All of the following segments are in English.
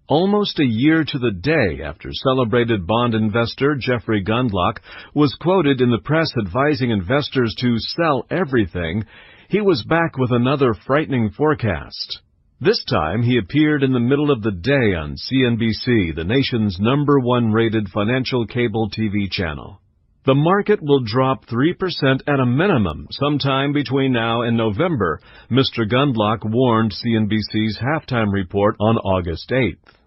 Almost a year to the day after celebrated bond investor Jeffrey Gundlach was quoted in the press advising investors to sell everything, he was back with another frightening forecast. This time he appeared in the middle of the day on CNBC, the nation's #1 rated financial cable TV channel. The market will drop 3% at a minimum sometime between now and November, Mr. Gundlach warned CNBC's halftime report on August 8th.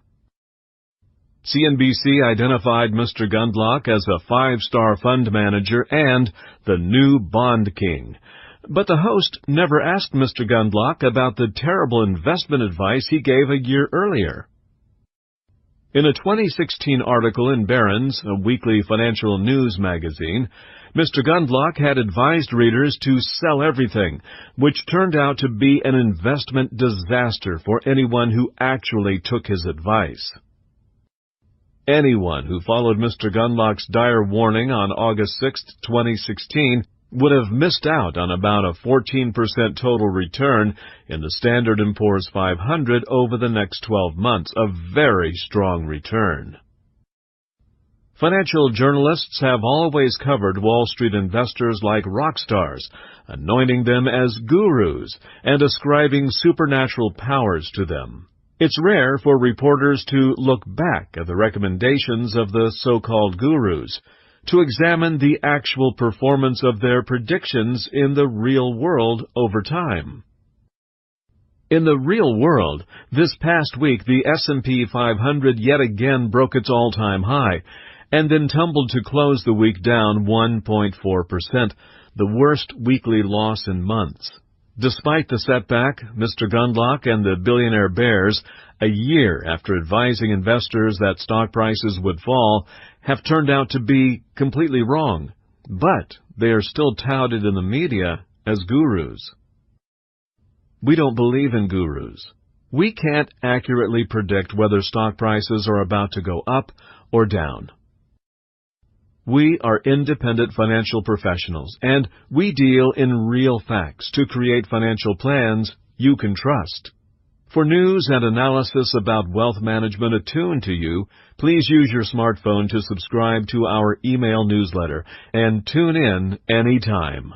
CNBC identified Mr. Gundlach as a 5-star fund manager and the new bond king. But the host never asked Mr. Gundlach about the terrible investment advice he gave a year earlier. In a 2016 article in Barron's, a weekly financial news magazine, Mr. Gundlach had advised readers to sell everything, which turned out to be an investment disaster for anyone who actually took his advice. Anyone who followed Mr. Gundlach's dire warning on August 6, 2016, would have missed out on about a 14% total return in the Standard & Poor's 500 over the next 12 months, a very strong return. Financial journalists have always covered Wall Street investors like rock stars, anointing them as gurus and ascribing supernatural powers to them. It's rare for reporters to look back at the recommendations of the so-called gurus, to examine the actual performance of their predictions in the real world over time. In the real world, this past week the S&P 500 yet again broke its all-time high, and then tumbled to close the week down 1.4%, the worst weekly loss in months. Despite the setback, Mr. Gundlach and the billionaire bears, a year after advising investors that stock prices would fall, have turned out to be completely wrong, but they are still touted in the media as gurus. We don't believe in gurus. We can't accurately predict whether stock prices are about to go up or down. We are independent financial professionals, and we deal in real facts to create financial plans you can trust. For news and analysis about wealth management attuned to you, please use your smartphone to subscribe to our email newsletter and tune in anytime.